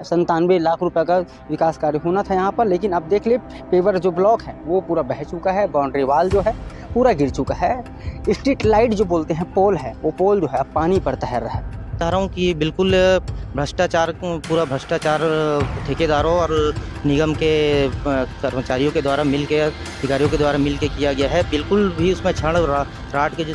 97 लाख रुपए का विकास कार्य होना था यहाँ पर, लेकिन अब देख ले पेवर जो ब्लॉक है वो पूरा बह चुका है, बाउंड्री वाल जो है पूरा गिर चुका है, स्ट्रीट लाइट जो बोलते हैं पोल है वो पोल जो है अब पानी पर तैर रहा है। चाह रहा हूँ कि बिल्कुल भ्रष्टाचार, पूरा भ्रष्टाचार ठेकेदारों और निगम के कर्मचारियों के द्वारा मिल के, अधिकारियों के द्वारा मिल के किया गया है। बिल्कुल भी उसमें क्षण राट के जो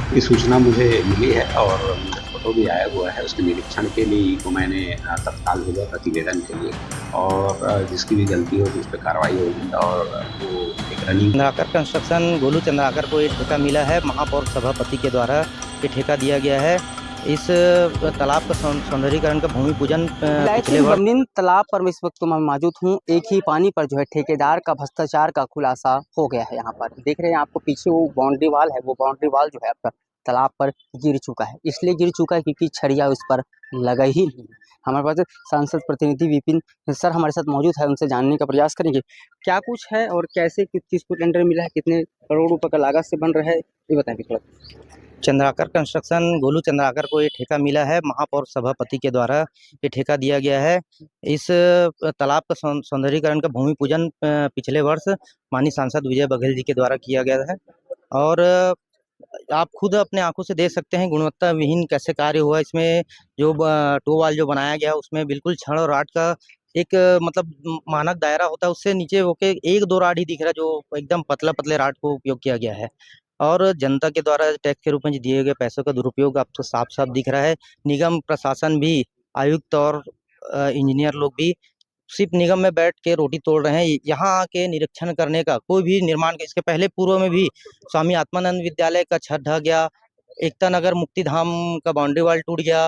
की सूचना मुझे मिली है और मुझे फोटो भी आया हुआ है। उसके निरीक्षण के लिए को मैंने तत्काल भेजा प्रतिवेदन के लिए, और जिसकी भी गलती होगी उस पर कार्रवाई होगी। और वो एक रनिंग चंद्राकर कंस्ट्रक्शन गोलू चंद्राकर को ये ठेका मिला है, महापौर सभापति के द्वारा ये ठेका दिया गया है। इस तालाब का सौंदर्यीकरण का भूमि पूजन बमनीन तालाब पर मैं इस वक्त मैं मौजूद हूँ। एक ही पानी पर जो है ठेकेदार का भ्रष्टाचार का खुलासा हो गया है। यहाँ पर देख रहे हैं आपको पीछे वो बाउंड्री वाल है, वो बाउंड्री वाल जो है आपका तालाब पर गिर चुका है। इसलिए गिर चुका है क्योंकि छड़िया उस पर लगा ही नहीं। हमारे पास सांसद प्रतिनिधि विपिन सर हमारे साथ मौजूद है, उनसे जानने का प्रयास करेंगे क्या कुछ है और कैसे किसको टेंडर मिला है, कितने करोड़ रुपए का लागत से बन रहा है, ये बताएंगे थोड़ा। चंद्राकर कंस्ट्रक्शन गोलू चंद्राकर को ये ठेका मिला है, महापौर सभापति के द्वारा ये ठेका दिया गया है। इस तालाब का सौंदर्यीकरण का भूमि पूजन पिछले वर्ष माननीय सांसद विजय बघेल जी के द्वारा किया गया है। और आप खुद अपने आंखों से देख सकते हैं गुणवत्ता विहीन कैसे कार्य हुआ। इसमें जो टो वाल जो बनाया गया उसमें बिल्कुल छड़ और राट का एक मतलब मानक दायरा होता है, उससे नीचे होके एक दो राड ही दिख रहा है, जो एकदम पतले राड को उपयोग किया गया है। और जनता के द्वारा टैक्स के रूप में दिए गए पैसों का दुरुपयोग आपको साफ साफ दिख रहा है। निगम प्रशासन भी, आयुक्त और इंजीनियर लोग भी सिर्फ निगम में बैठ के रोटी तोड़ रहे हैं। यहाँ आके निरीक्षण करने का कोई भी निर्माण, इसके पहले पूर्व में भी स्वामी आत्मानंद विद्यालय का छत ढह गया, एकता नगर मुक्तिधाम का बाउंड्री वाल टूट गया,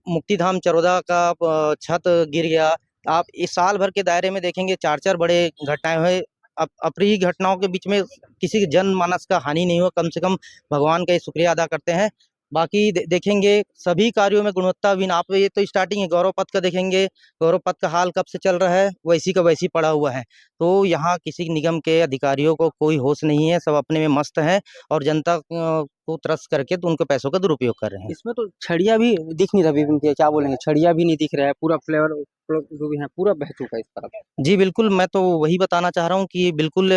मुक्तिधाम चरोदा का छत गिर गया। आप इस साल भर के दायरे में देखेंगे 4 बड़े घटनाएं हुए। अप्रिय घटनाओं के बीच में किसी जनमानस का हानि नहीं हुआ, कम से कम भगवान का ये शुक्रिया अदा करते हैं। बाकी देखेंगे सभी कार्यों में गुणवत्ता विहीन। आप ये तो स्टार्टिंग है, गौरव पथ का देखेंगे, गौरव पथ का हाल कब से चल रहा है, वैसी का वैसी पड़ा हुआ है। तो यहाँ किसी निगम के अधिकारियों को कोई होश नहीं है, सब अपने में मस्त हैं और जनता को त्रस्त करके तो उनके पैसों का दुरुपयोग कर रहे हैं। इसमें तो छड़िया भी दिख नहीं रहा, क्या बोलेंगे, छड़िया भी नहीं दिख रहा है, पूरा फ्लेवर जो भी है पूरा बह चुका है इस तरफ। जी बिल्कुल, मैं तो वही बताना चाह रहा हूँ कि बिल्कुल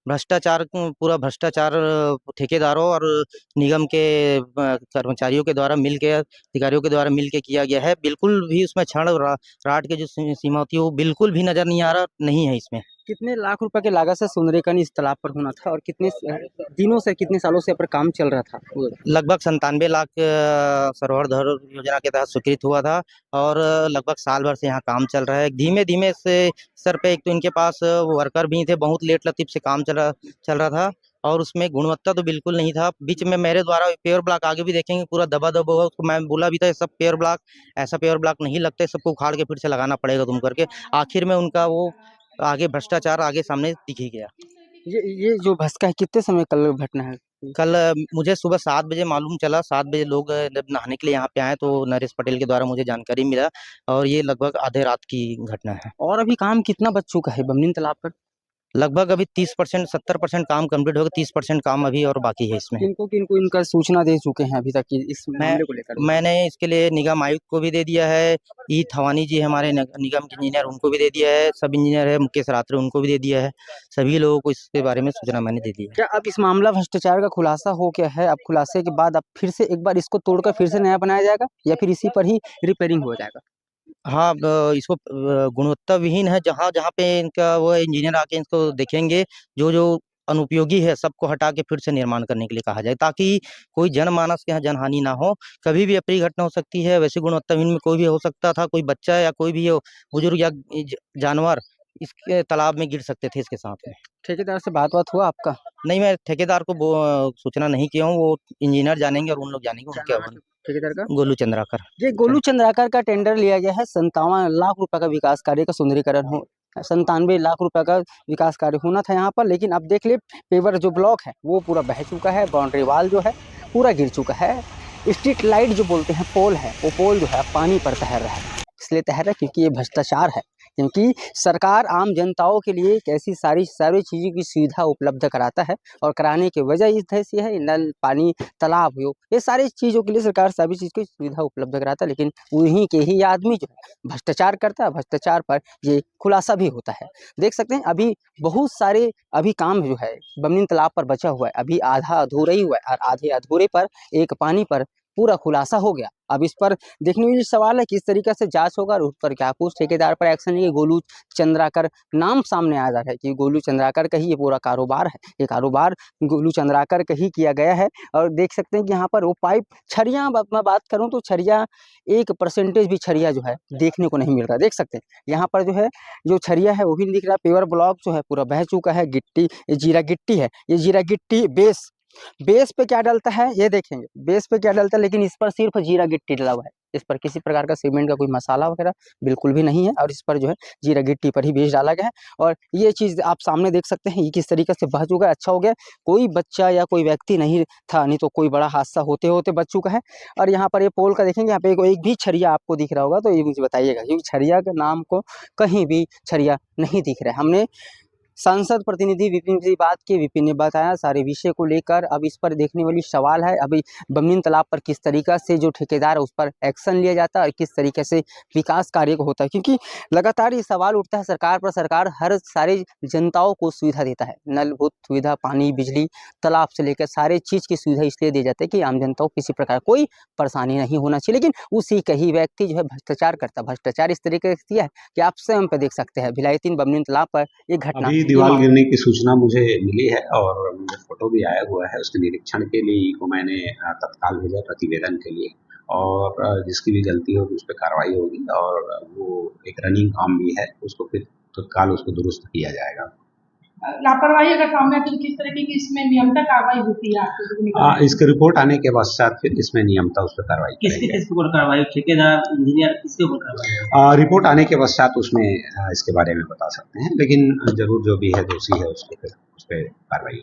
भ्रष्टाचार, पूरा भ्रष्टाचार ठेकेदारों और निगम के कर्मचारियों के द्वारा मिल के, अधिकारियों के द्वारा मिल के किया गया है। बिल्कुल भी उसमें क्षण राट के जो सीमा होती है वो बिल्कुल भी नजर नहीं आ रहा, नहीं है इसमें। कितने लाख रुपए के लागत से सुंदरीकरण इस तालाब पर होना था और कितने दिनों से, कितने सालों से पर काम चल रहा था? लगभग 97 लाख सरोवर धर योजना के तहत स्वीकृत हुआ था और लगभग साल भर से यहाँ काम चल रहा है। धीमे धीमे से सर पे, एक तो इनके पास वर्कर भी थे, बहुत लेट लतीफ से काम चल रहा था और उसमें गुणवत्ता तो बिल्कुल नहीं था। बीच में मेरे द्वारा पेवर ब्लॉक आगे भी देखेंगे पूरा दबा दबा हुआ, उसको मैं बोला भी था सब पेवर ब्लॉक, ऐसा पेवर ब्लॉक नहीं लगता, सबको उखाड़ के फिर से लगाना पड़ेगा तुम करके। आखिर में उनका वो आगे भ्रष्टाचार आगे सामने दिख ही गया। ये जो भस्का है कितने समय कल घटना है? कल मुझे सुबह 7 बजे मालूम चला, 7 बजे लोग जब नहाने के लिए यहाँ पे आए तो नरेश पटेल के द्वारा मुझे जानकारी मिला और ये लगभग आधे रात की घटना है। और अभी काम कितना बच चुका है बमनीन तालाब पर? लगभग अभी 30% 70% काम कंप्लीट होगा, 30% काम अभी और बाकी है इसमें। किनको इनका सूचना दे चुके हैं अभी तक कि इस मामले को लेकर? मैंने इसके लिए निगम आयुक्त को भी दे दिया है, ई थवानी जी हमारे निगम के इंजीनियर, उनको भी दे दिया है, सब इंजीनियर है मुकेश रात्रे, उनको भी दे दिया है। सभी लोगों को इसके बारे में सूचना मैंने दे दी है। क्या अब इस मामला भ्रष्टाचार का खुलासा हो गया है? अब खुलासे के बाद अब फिर से एक बार इसको तोड़कर फिर से नया बनाया जाएगा या फिर इसी पर ही रिपेयरिंग हो जाएगा? हाँ, इसको गुणवत्ता विहीन है, जहाँ जहाँ पे इनका वो इंजीनियर आके इसको देखेंगे, जो जो अनुपयोगी है सबको हटा के फिर से निर्माण करने के लिए कहा जाए, ताकि कोई जनमानस के यहाँ जनहानि ना हो। कभी भी अप्रिय घटना हो सकती है, वैसे गुणवत्ता विहीन में कोई भी हो सकता था, कोई बच्चा या कोई भी हो, बुजुर्ग या जानवर इसके तालाब में गिर सकते थे इसके साथ में। ठेकेदार से बात हुआ आपका? नहीं, मैं ठेकेदार को सूचना नहीं किया हूँ, वो इंजीनियर जानेंगे और उन लोग जानेंगे उनके। ठेकेदार का गोलू चंद्राकर। ये गोलू चंद्राकर का टेंडर लिया गया है। 57 लाख रुपए का विकास कार्य का सुंदरीकरण हो, 97 लाख रुपए का विकास कार्य होना था यहाँ पर, लेकिन अब देख ले पेवर जो ब्लॉक है वो पूरा बह चुका है, बाउंड्री वाल जो है पूरा गिर चुका है, स्ट्रीट लाइट जो बोलते हैं पोल है वो पोल जो है पानी पर तैर रहा है। इसलिए तैर रहा है क्योंकि ये भ्रष्टाचार है, क्योंकि सरकार आम जनताओं के लिए एक ऐसी सारी चीज़ों की सुविधा उपलब्ध कराता है और कराने की वजह इस तरह से है, नल, पानी, तालाब हो, ये सारी चीज़ों के लिए सरकार सभी चीज़ की सुविधा उपलब्ध कराता है, लेकिन उन्हीं के ही आदमी जो है भ्रष्टाचार करता है, भ्रष्टाचार पर ये खुलासा भी होता है। देख सकते हैं अभी बहुत सारे अभी काम जो है बमनी तालाब पर बचा हुआ है, अभी आधा अधूरा ही हुआ है और आधे अधूरे पर एक पानी पर पूरा खुलासा हो गया। अब इस पर देखने वाली सवाल है किस तरीके से जांच होगा और उस पर क्या कुछ ठेकेदार पर एक्शन लेंगे। गोलू चंद्राकर नाम सामने आ रहा है कि गोलू चंद्राकर का ही ये पूरा कारोबार है, ये कारोबार गोलू चंद्राकर का ही किया गया है। और देख सकते हैं कि यहाँ पर वो पाइप छरिया मैं बात करूँ तो छरिया 1% भी छरिया जो है देखने को नहीं मिल रहा। देख सकते हैं यहाँ पर जो है जो छरिया है वो भी नहीं दिख रहा। पेवर ब्लॉक जो है पूरा बह चुका है, गिट्टी ये जीरा गिट्टी है, ये जीरा गिट्टी बेस पे क्या डलता है ये देखेंगे, बेस पे क्या डलता है, लेकिन इस पर सिर्फ जीरा गिट्टी डला हुआ है, इस पर किसी प्रकार का सीमेंट का कोई मसाला वगैरह बिल्कुल भी नहीं है और इस पर जो है जीरा गिट्टी पर ही बेस डाला गया है। और ये चीज़ आप सामने देख सकते हैं ये किस तरीके से बह चुका है। अच्छा हो गया कोई बच्चा या कोई व्यक्ति नहीं था, नहीं तो कोई बड़ा हादसा होते होते बच चुका है। और यहाँ पर ये पोल का देखेंगे, यहाँ पे एक भी छरिया आपको दिख रहा होगा तो ये मुझे बताइएगा, क्योंकि छरिया के नाम को कहीं भी छरिया नहीं दिख रहा है। हमने सांसद प्रतिनिधि विपिन से बात की, विपिन ने बताया सारे विषय को लेकर। अब इस पर देखने वाली सवाल है अभी बमनी तालाब पर किस तरीका से जो ठेकेदार है उस पर एक्शन लिया जाता है और किस तरीके से विकास कार्य को होता है, क्योंकि लगातार ये सवाल उठता है सरकार पर। सरकार हर सारे जनताओं को सुविधा देता है, नलभूत सुविधा, पानी, बिजली, तालाब से लेकर सारे चीज़ की सुविधा इसलिए दी जाती है कि आम जनता को किसी प्रकार कोई परेशानी नहीं होना चाहिए। लेकिन उसी का ही व्यक्ति जो है भ्रष्टाचार करता है। भ्रष्टाचार इस तरीके से किया है कि आप स्वयं पर देख सकते हैं भिलाई 3 बमनी तालाब पर एक घटना अभी दीवार गिरने की सूचना मुझे मिली है और मुझे फोटो भी आया हुआ है। उसके निरीक्षण के लिए को मैंने तत्काल भेजा प्रतिवेदन के लिए, और जिसकी भी गलती होगी उस पर कार्रवाई होगी और वो एक रनिंग काम भी है, उसको फिर तत्काल उसको दुरुस्त किया जाएगा। लापरवाही अगर सामने आती है तो किस तरीके की इसमें नियमता कार्रवाई होती है आपकी? इसकी रिपोर्ट आने के पश्चात फिर इसमें नियमता उस पर कार्रवाई किसके करेंगे। ऊपर कार्रवाई, ठेकेदार, इंजीनियर, किसके ऊपर कार्रवाई? रिपोर्ट आने के पश्चात उसमें इसके बारे में बता सकते हैं, लेकिन जरूर जो भी है दोषी है उसको फिर उस पर कार्रवाई